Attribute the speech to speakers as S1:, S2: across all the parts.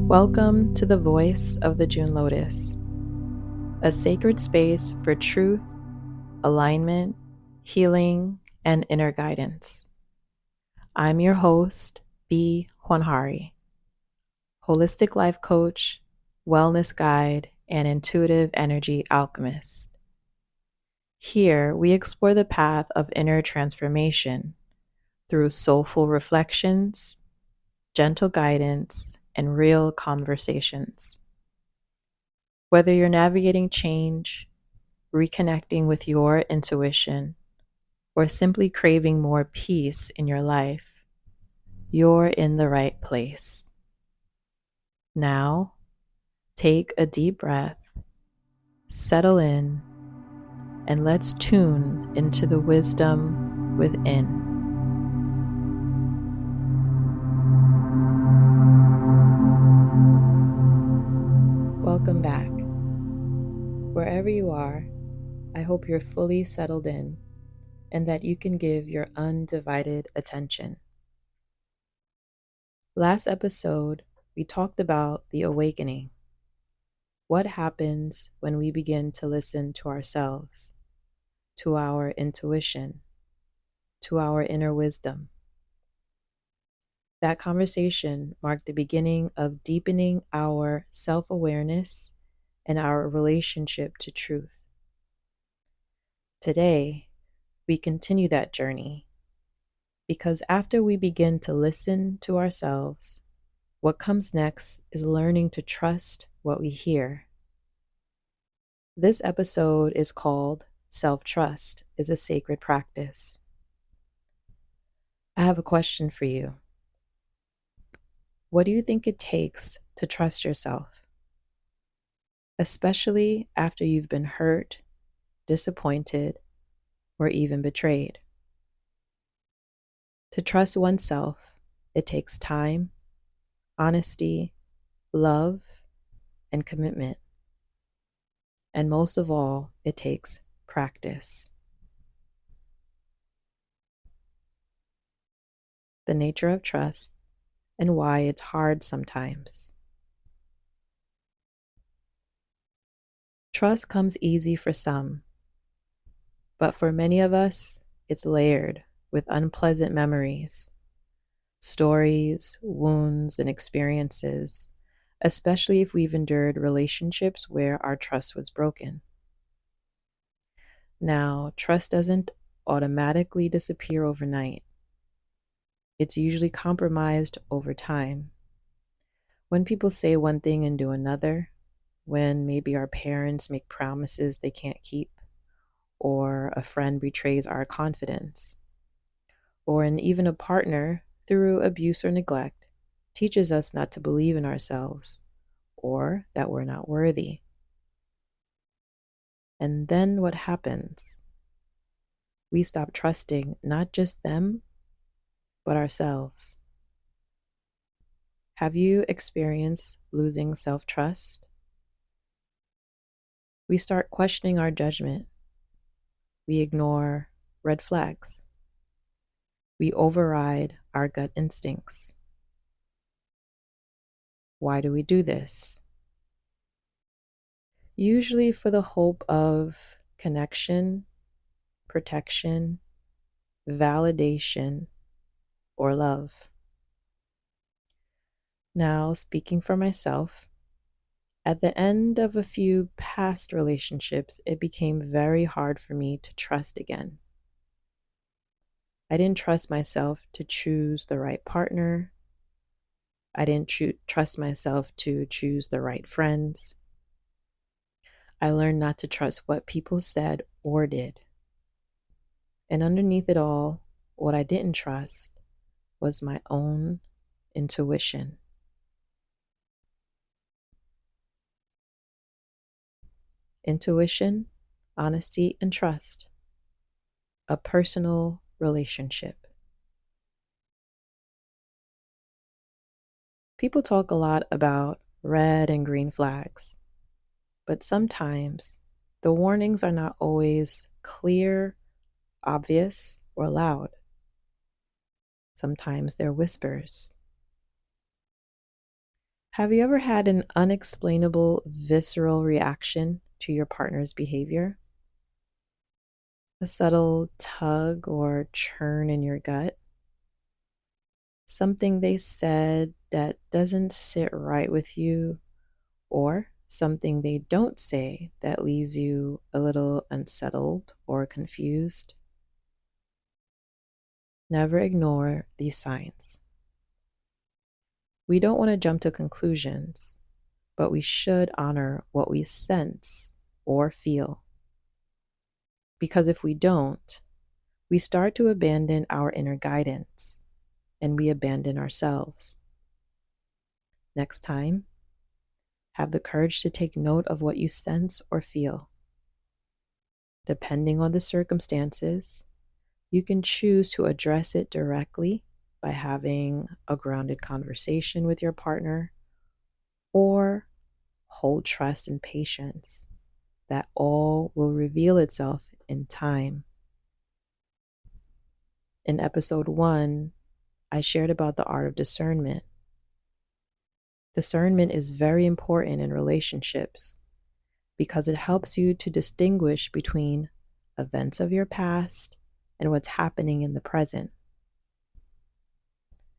S1: Welcome to the Voice of the June Lotus, a sacred space for truth, alignment, healing, and inner guidance. I'm your host, Hwanhari, holistic life coach, wellness guide, and intuitive energy alchemist. Here, we explore the path of inner transformation through soulful reflections, gentle guidance, and real conversations. Whether you're navigating change, reconnecting with your intuition, or simply craving more peace in your life, you're in the right place. Now, take a deep breath, settle in, and let's tune into the wisdom within. Welcome back. Wherever you are, I hope you're fully settled in and that you can give your undivided attention. Last episode, we talked about the awakening. What happens when we begin to listen to ourselves, to our intuition, to our inner wisdom? That conversation marked the beginning of deepening our self-awareness and our relationship to truth. Today, we continue that journey because after we begin to listen to ourselves, what comes next is learning to trust what we hear. This episode is called Self-Trust is a Sacred Practice. I have a question for you. What do you think it takes to trust yourself? Especially after you've been hurt, disappointed, or even betrayed. To trust oneself, it takes time, honesty, love, and commitment. And most of all, it takes practice. The nature of trust and why it's hard sometimes. Trust comes easy for some, but for many of us, it's layered with unpleasant memories, stories, wounds, and experiences, especially if we've endured relationships where our trust was broken. Now, trust doesn't automatically disappear overnight. It's usually compromised over time. When people say one thing and do another, when maybe our parents make promises they can't keep, or a friend betrays our confidence, or even a partner, through abuse or neglect, teaches us not to believe in ourselves, or that we're not worthy. And then what happens? We stop trusting not just them, but ourselves. Have you experienced losing self-trust? We start questioning our judgment. We ignore red flags. We override our gut instincts. Why do we do this? Usually for the hope of connection, protection, validation, or love. Now, speaking for myself, at the end of a few past relationships, it became very hard for me to trust again. I didn't trust myself to choose the right partner. I didn't trust myself to choose the right friends. I learned not to trust what people said or did. And underneath it all, what I didn't trust was my own intuition. Intuition, honesty, and trust. A personal relationship. People talk a lot about red and green flags, but sometimes the warnings are not always clear obvious or loud. Sometimes they're whispers. Have you ever had an unexplainable, visceral reaction to your partner's behavior? A subtle tug or churn in your gut? Something they said that doesn't sit right with you, or something they don't say that leaves you a little unsettled or confused? Never ignore these signs. We don't want to jump to conclusions, but we should honor what we sense or feel. Because if we don't, we start to abandon our inner guidance and we abandon ourselves. Next time, have the courage to take note of what you sense or feel. Depending on the circumstances, you can choose to address it directly by having a grounded conversation with your partner, or hold trust and patience that all will reveal itself in time. In episode 1, I shared about the art of discernment. Discernment is very important in relationships because it helps you to distinguish between events of your past and what's happening in the present,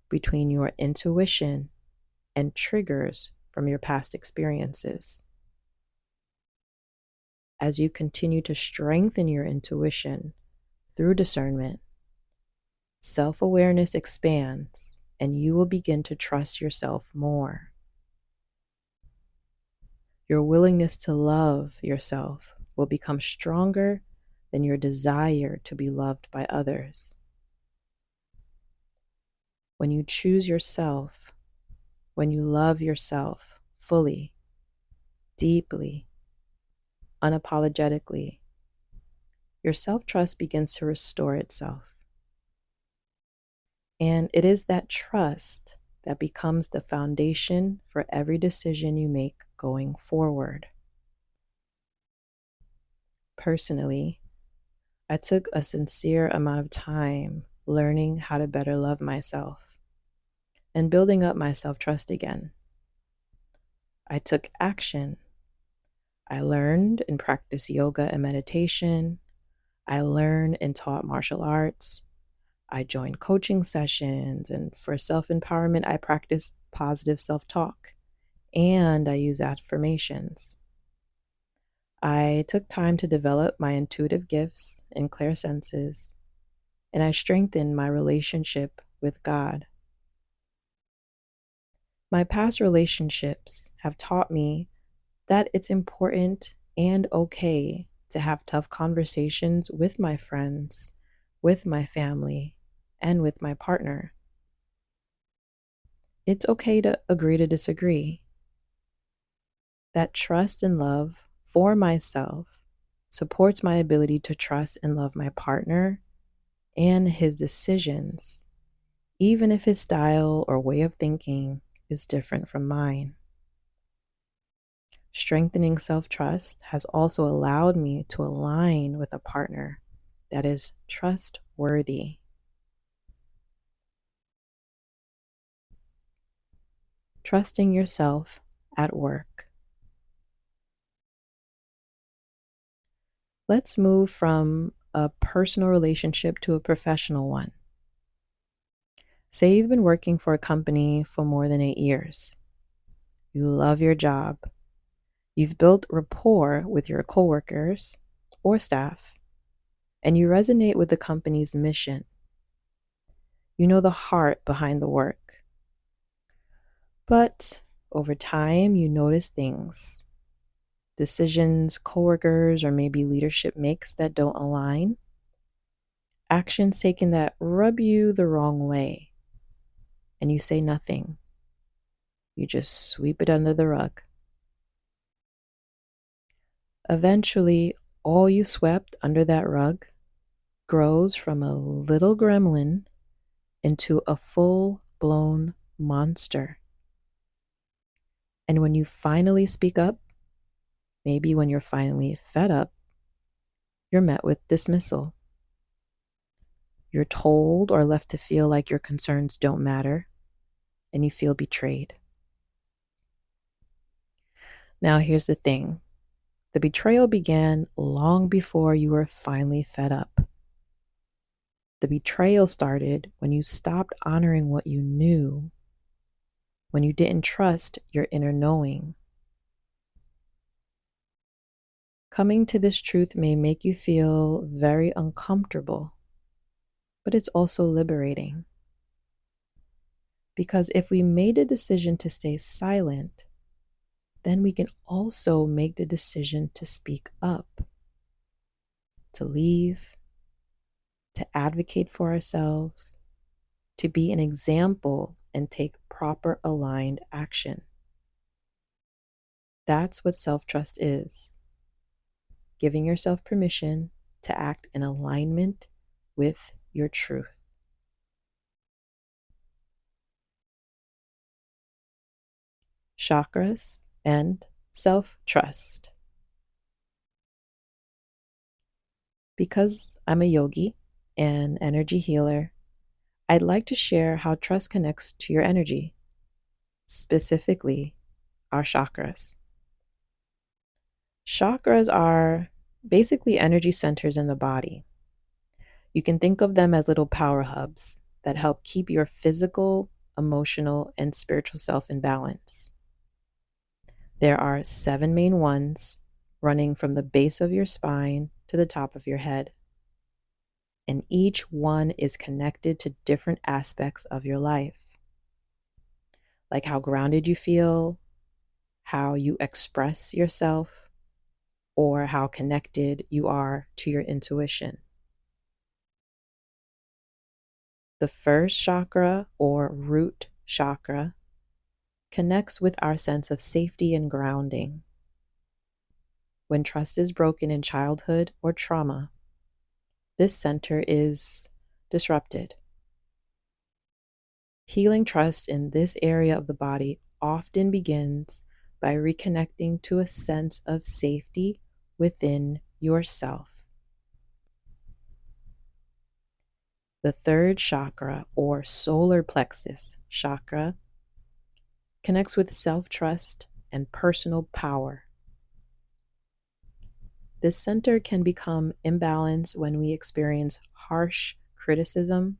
S1: between your intuition and triggers from your past experiences. As you continue to strengthen your intuition through discernment, self-awareness expands and you will begin to trust yourself more. Your willingness to love yourself will become stronger than your desire to be loved by others. When you choose yourself, when you love yourself fully, deeply, unapologetically, your self-trust begins to restore itself. And it is that trust that becomes the foundation for every decision you make going forward. Personally, I took a sincere amount of time learning how to better love myself and building up my self-trust again. I took action. I learned and practiced yoga and meditation. I learned and taught martial arts. I joined coaching sessions, and for self-empowerment, I practiced positive self-talk and I use affirmations. I took time to develop my intuitive gifts and clear senses, and I strengthened my relationship with God. My past relationships have taught me that it's important and okay to have tough conversations with my friends, with my family, and with my partner. It's okay to agree to disagree. That trust and love for myself supports my ability to trust and love my partner and his decisions, even if his style or way of thinking is different from mine. Strengthening self-trust has also allowed me to align with a partner that is trustworthy. Trusting yourself at work. Let's move from a personal relationship to a professional one. Say you've been working for a company for more than 8 years. You love your job. You've built rapport with your coworkers or staff, and you resonate with the company's mission. You know the heart behind the work. But over time, you notice things, decisions coworkers or maybe leadership makes that don't align, actions taken that rub you the wrong way, and you say nothing. You just sweep it under the rug. Eventually, all you swept under that rug grows from a little gremlin into a full-blown monster. And when you finally speak up, maybe when you're finally fed up, you're met with dismissal. You're told or left to feel like your concerns don't matter, and you feel betrayed. Now, here's the thing. The betrayal began long before you were finally fed up. The betrayal started when you stopped honoring what you knew, when you didn't trust your inner knowing. Coming to this truth may make you feel very uncomfortable, but it's also liberating. Because if we made a decision to stay silent, then we can also make the decision to speak up, to leave, to advocate for ourselves, to be an example and take proper aligned action. That's what self-trust is. Giving yourself permission to act in alignment with your truth. Chakras and self-trust. Because I'm a yogi and energy healer, I'd like to share how trust connects to your energy, specifically our chakras. Chakras are basically energy centers in the body. You can think of them as little power hubs that help keep your physical, emotional, and spiritual self in balance. There are 7 main ones running from the base of your spine to the top of your head. And each one is connected to different aspects of your life, like how grounded you feel, how you express yourself, or how connected you are to your intuition. The first chakra, or root chakra, connects with our sense of safety and grounding. When trust is broken in childhood or trauma, this center is disrupted. Healing trust in this area of the body often begins by reconnecting to a sense of safety within yourself. The third chakra, or solar plexus chakra, connects with self-trust and personal power. This center can become imbalanced when we experience harsh criticism,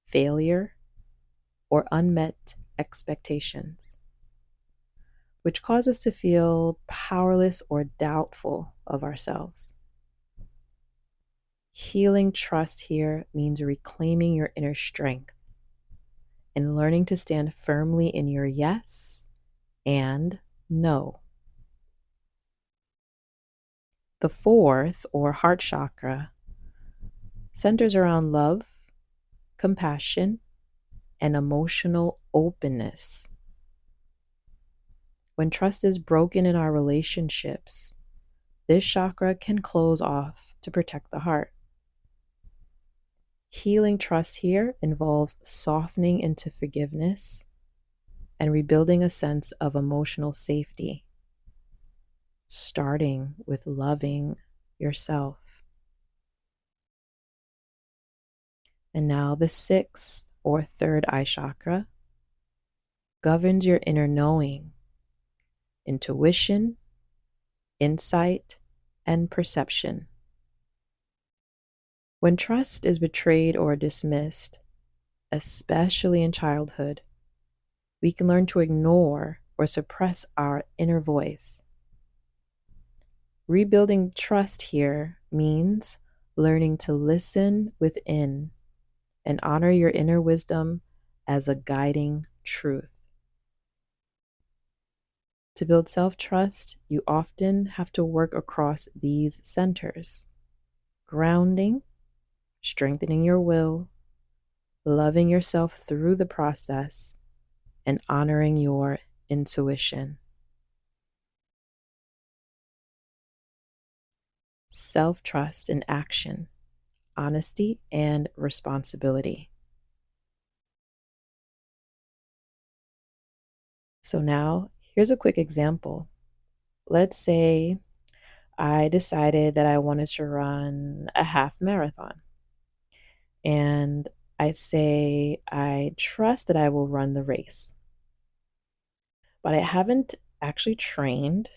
S1: failure, or unmet expectations, which cause us to feel powerless or doubtful of ourselves. Healing trust here means reclaiming your inner strength and learning to stand firmly in your yes and no. The fourth, or heart chakra, centers around love, compassion, and emotional openness. When trust is broken in our relationships, this chakra can close off to protect the heart. Healing trust here involves softening into forgiveness and rebuilding a sense of emotional safety, starting with loving yourself. And now the sixth, or third eye chakra, governs your inner knowing, intuition, insight, and perception. When trust is betrayed or dismissed, especially in childhood, we can learn to ignore or suppress our inner voice. Rebuilding trust here means learning to listen within and honor your inner wisdom as a guiding truth. To build self-trust, you often have to work across these centers: grounding, strengthening your will, loving yourself through the process, and honoring your intuition. Self-trust in action, honesty, and responsibility. So now, here's a quick example. Let's say I decided that I wanted to run a half marathon. and I say, I trust that I will run the race, but I haven't actually trained,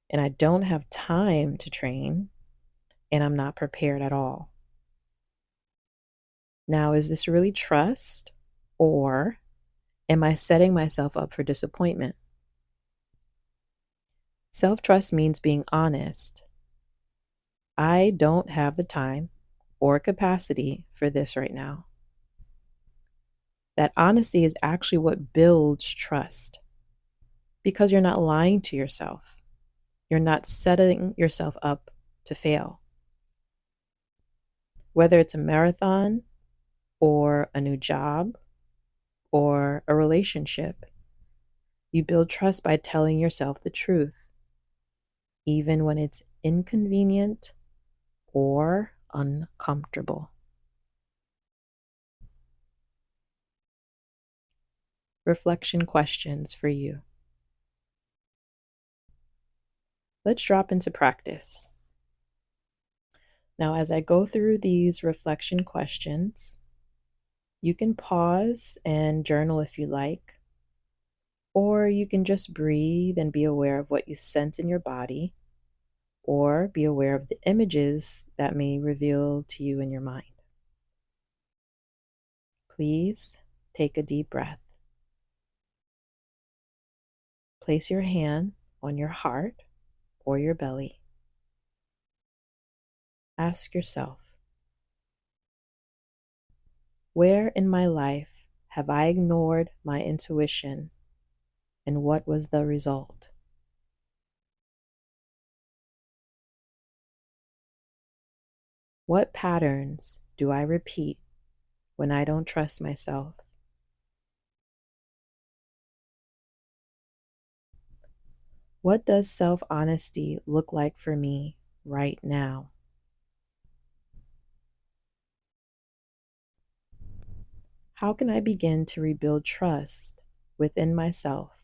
S1: and I don't have time to train, and I'm not prepared at all. Now, is this really trust, or am I setting myself up for disappointment? Self trust means being honest. I don't have the time or capacity for this right now. That honesty is actually what builds trust because you're not lying to yourself. You're not setting yourself up to fail. Whether it's a marathon or a new job or a relationship, you build trust by telling yourself the truth, even when it's inconvenient or uncomfortable. Reflection questions for you. Let's drop into practice. Now, as I go through these reflection questions, you can pause and journal if you like, or you can just breathe and be aware of what you sense in your body, or be aware of the images that may reveal to you in your mind. Please take a deep breath. Place your hand on your heart or your belly. Ask yourself, where in my life have I ignored my intuition, and what was the result? What patterns do I repeat when I don't trust myself? What does self-honesty look like for me right now? How can I begin to rebuild trust within myself,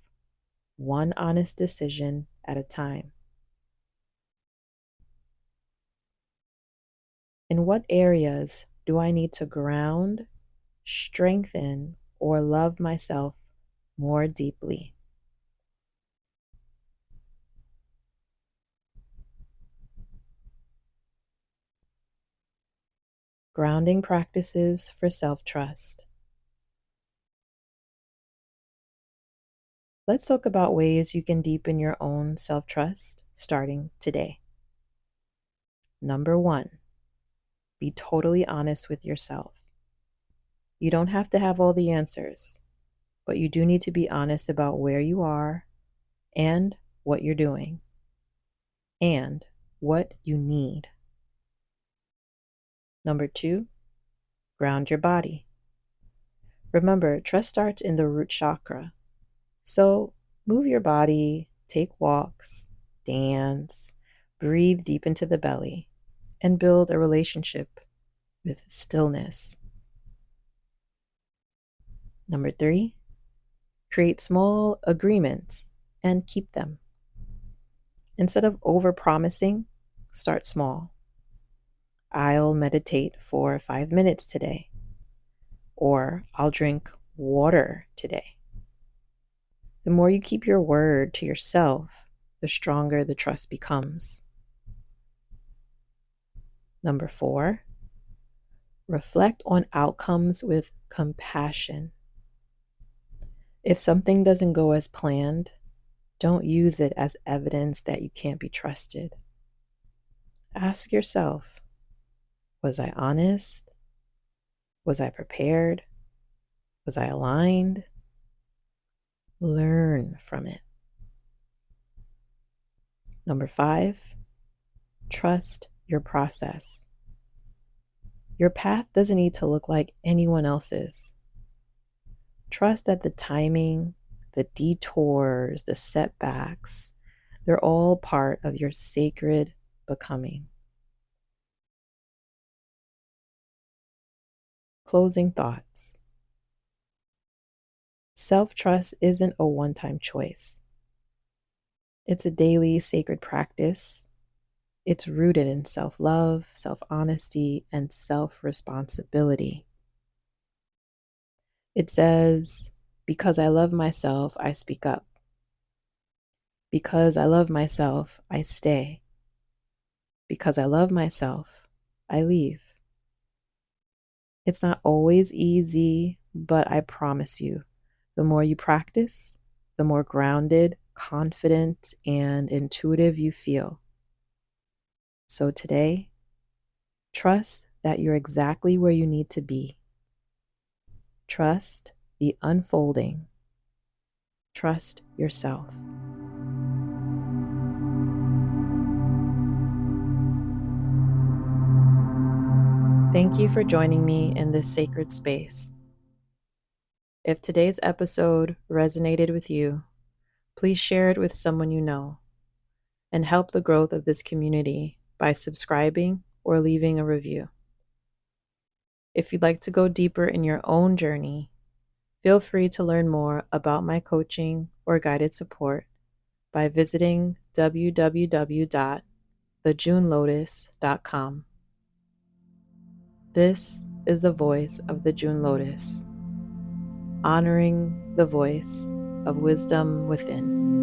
S1: one honest decision at a time? In what areas do I need to ground, strengthen, or love myself more deeply? Grounding practices for self-trust. Let's talk about ways you can deepen your own self-trust starting today. Number 1, be totally honest with yourself. You don't have to have all the answers, but you do need to be honest about where you are and what you're doing and what you need. Number 2, ground your body. Remember, trust starts in the root chakra. So move your body, take walks, dance, breathe deep into the belly, and build a relationship with stillness. Number 3, create small agreements and keep them. Instead of over-promising, start small. I'll meditate for 5 minutes today, or I'll drink water today. The more you keep your word to yourself, the stronger the trust becomes. Number 4, reflect on outcomes with compassion. If something doesn't go as planned, don't use it as evidence that you can't be trusted. Ask yourself, was I honest? Was I prepared? Was I aligned? Learn from it. Number 5, trust your process. Your path doesn't need to look like anyone else's. Trust that the timing, the detours, the setbacks, they're all part of your sacred becoming. Closing thoughts. Self-trust isn't a one-time choice. It's a daily sacred practice It's rooted in self-love, self-honesty, and self-responsibility. It says, because I love myself, I speak up. Because I love myself, I stay. Because I love myself, I leave. It's not always easy, but I promise you, the more you practice, the more grounded, confident, and intuitive you feel. So today, trust that you're exactly where you need to be. Trust the unfolding. Trust yourself. Thank you for joining me in this sacred space. If today's episode resonated with you, please share it with someone you know and help the growth of this community by subscribing or leaving a review. If you'd like to go deeper in your own journey, feel free to learn more about my coaching or guided support by visiting www.thejunelotus.com. This is the voice of the June Lotus, honoring the voice of wisdom within.